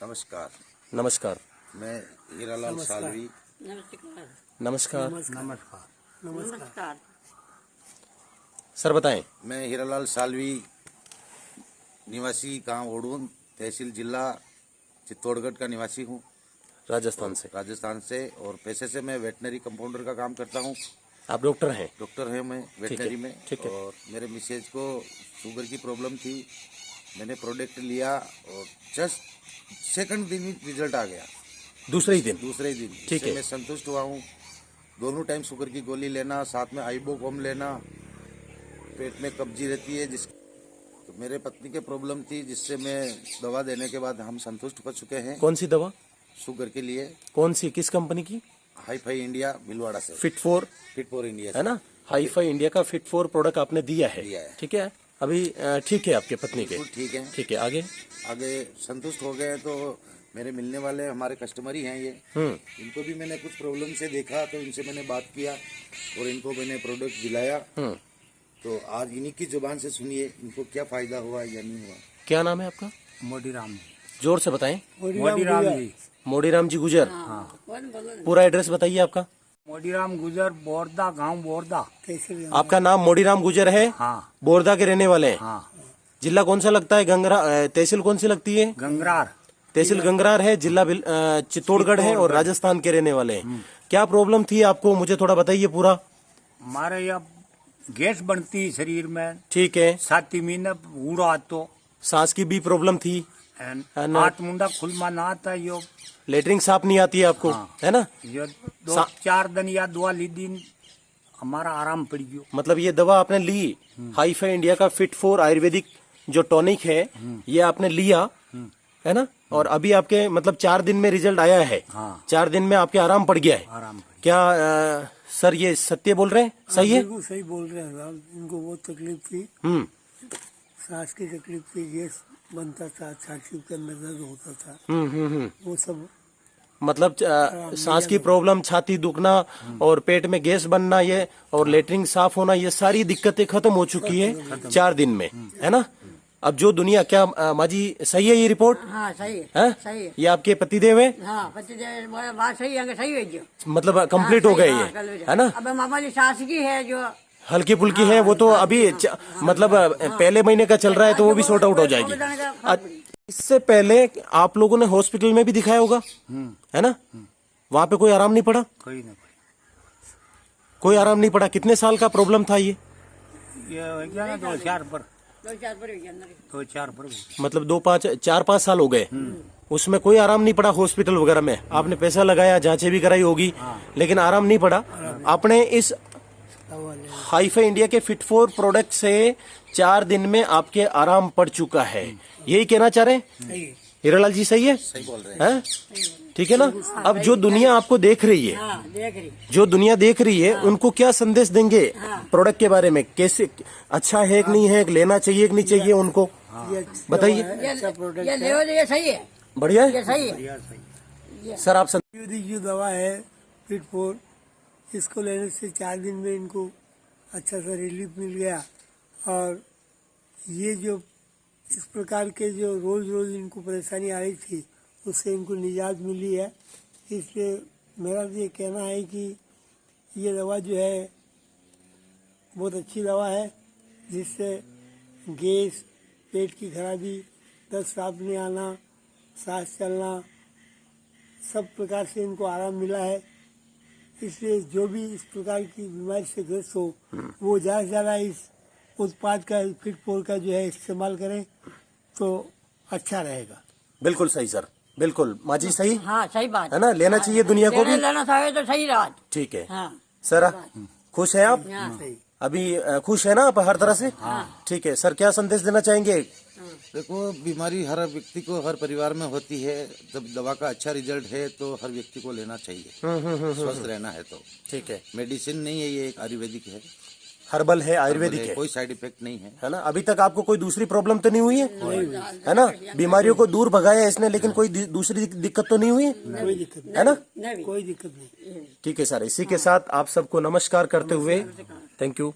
नमस्कार। नमस्कार। मैं हीरालाल सालवी। नमस्कार। नमस्कार। सर बताएं। मैं हीरालाल सालवी, निवासी गांव ओडून, तहसील जिला चित्तौड़गढ़ का निवासी हूं, राजस्थान से। और पेशे से मैं वेटनरी कंपाउंडर का काम करता हूं। आप डॉक्टर हैं? डॉक्टर है मैं वेटनरी में। ठीक है। और मेरे मिसेज को शुगर की प्रॉब्लम थी। मैंने प्रोडक्ट लिया और जस्ट सेकंड दिन ही रिजल्ट आ गया। दूसरे ही दिन। ठीक है। मैं संतुष्ट हुआ हूँ। दोनों टाइम शुगर की गोली लेना, साथ में आइबोकॉम लेना, पेट में कब्जी रहती है तो मेरे पत्नी के प्रॉब्लम थी, जिससे मैं दवा देने के बाद हम संतुष्ट हो चुके हैं। कौन सी दवा? शुगर के लिए। कौन सी, किस कंपनी की? हाई-फाई इंडिया भीलवाड़ा से। फिट फॉर इंडिया है ना? हाई-फाई इंडिया का फिट फॉर प्रोडक्ट आपने दिया है। ठीक है। अभी ठीक है आपके पत्नी के? ठीक है। ठीक है। आगे संतुष्ट हो गए तो मेरे मिलने वाले हमारे कस्टमर ही हैं ये। इनको भी मैंने कुछ प्रॉब्लम से देखा तो इनसे मैंने बात किया और इनको मैंने प्रोडक्ट दिलाया। तो आज इन्हीं की जुबान से सुनिए इनको क्या फायदा हुआ या नहीं हुआ। क्या नाम है आपका? मोडीराम जी। जोर से बताएं। मोडीराम जी। मोडीराम जी गुजर। पूरा एड्रेस बताइए आपका। मोडीराम गुजर, बोरदा, गांव बोरदा। आपका नाम मोडीराम गुजर है? हाँ। बोरदा के रहने वाले हैं? हाँ। जिला कौन सा लगता है? तहसील कौन सी लगती है? गंगरार। तहसील गंगरार है, जिला चित्तौड़गढ़ है और राजस्थान के रहने वाले हैं। क्या प्रॉब्लम थी आपको, मुझे थोड़ा बताइए पूरा। हमारे यहाँ गैस बनती है शरीर में। ठीक है। छाती में उड़ा तो सांस की भी प्रॉब्लम थी। हाथ मुंडा खुलमा ना आता यो। लेटरिंग साफ नहीं आती है आपको? हाँ। है ना? ये 2-4 दिन या दवा ली दिन हमारा आराम पड़ गयो। मतलब ये दवा आपने ली, हाई-फाई इंडिया का फिट फॉर आयुर्वेदिक जो टॉनिक है, ये आपने लिया है ना? और अभी आपके मतलब 4 दिन में रिजल्ट आया है। हाँ। 4 दिन में आपके आराम पड़ गया है। क्या सर ये सत्य बोल रहे हैं? सही है? बिल्कुल सही बोल रहे हैं साहब। इनको बहुत तकलीफ थी, सांस की तकलीफ थी, गैस बनता था, छाती के अंदर दर्द होता था। वो सब मतलब सांस की प्रॉब्लम, छाती दुखना और पेट में गैस बनना, ये और लेटरिन साफ होना, ये सारी दिक्कतें खत्म हो चुकी है 4 दिन में, है ना? अब जो दुनिया क्या माँ जी, सही है ये रिपोर्ट? हाँ सही है। सही है। ये आपके पतिदेव है? हाँ पतिदेव, बात सही है, सही है जो मतलब कंप्लीट हो गए ये, है ना? अब मामूली सांस की है जो हल्की फुल्की है, वो तो अभी मतलब पहले महीने का चल रहा है तो वो भी सॉर्ट आउट हो जाएगी। इससे पहले आप लोगों ने हॉस्पिटल में भी दिखाया होगा, है ना? वहाँ पे कोई आराम नहीं पड़ा? कोई आराम नहीं पड़ा। कितने साल का प्रॉब्लम था ये? 2-4 पर। 2-4 पर मतलब 4-5 साल हो गए। उसमें कोई आराम नहीं पड़ा हॉस्पिटल वगैरह में? आपने पैसा लगाया, जांचें भी कराई होगी, लेकिन आराम नहीं पड़ा। आपने इस हाई-फाई इंडिया के फिट फॉर प्रोडक्ट से 4 दिन में आपके आराम पड़ चुका है, यही कहना चाह रहे हैं? हीरालाल जी सही है? सही बोल रहे हैं। ठीक है ना? अब जो दुनिया आपको देख रही है, जो दुनिया देख रही है, उनको क्या संदेश देंगे प्रोडक्ट के बारे में? कैसे, अच्छा है कि नहीं है, लेना चाहिए कि नहीं चाहिए उनको, बताइए। ये सही है, बढ़िया है, ये सही है। सर आप आयुर्वेदिक जो दवा है फिट फॉर, इसको लेने से 4 दिन में इनको अच्छा सा रिलीफ मिल गया। और ये जो इस प्रकार के जो रोज रोज इनको परेशानी आ रही थी, उससे इनको निजात मिली है। इसलिए मेरा ये कहना है कि ये दवा जो है बहुत अच्छी दवा है, जिससे गैस, पेट की खराबी, दस्त साफ नहीं आना, सांस चलना, सब प्रकार से इनको आराम मिला है। इसलिए जो भी इस प्रकार की बीमारी से ग्रस्त हो, वो ज़्यादा से ज़्यादा इस उत्पाद का, फिट फॉर का जो है इस्तेमाल करें तो अच्छा रहेगा। बिल्कुल सही सर, बिल्कुल। माँ जी सही? हाँ सही बात है ना? लेना चाहिए दुनिया को भी, लेना चाहिए तो सही रहा। ठीक है। हाँ। सर खुश है आप? सही। अभी खुश है ना आप हर तरह से? ठीक है सर, क्या संदेश देना चाहेंगे? देखो, बीमारी हर व्यक्ति को, हर परिवार में होती है। जब दवा का अच्छा रिजल्ट है तो हर व्यक्ति को लेना चाहिए, स्वस्थ रहना है तो। ठीक है। मेडिसिन नहीं है ये, एक आयुर्वेदिक है, हर्बल है, आयुर्वेदिक है, कोई साइड इफेक्ट नहीं है ना? अभी तक आपको कोई दूसरी प्रॉब्लम तो नहीं हुई है ना? बीमारियों को दूर भगाया इसने, लेकिन कोई दूसरी दिक्कत तो नहीं हुई है, कोई दिक्कत नहीं, है ना? कोई दिक्कत नहीं। ठीक है सर, इसी के साथ आप सबको नमस्कार करते हुए थैंक यू।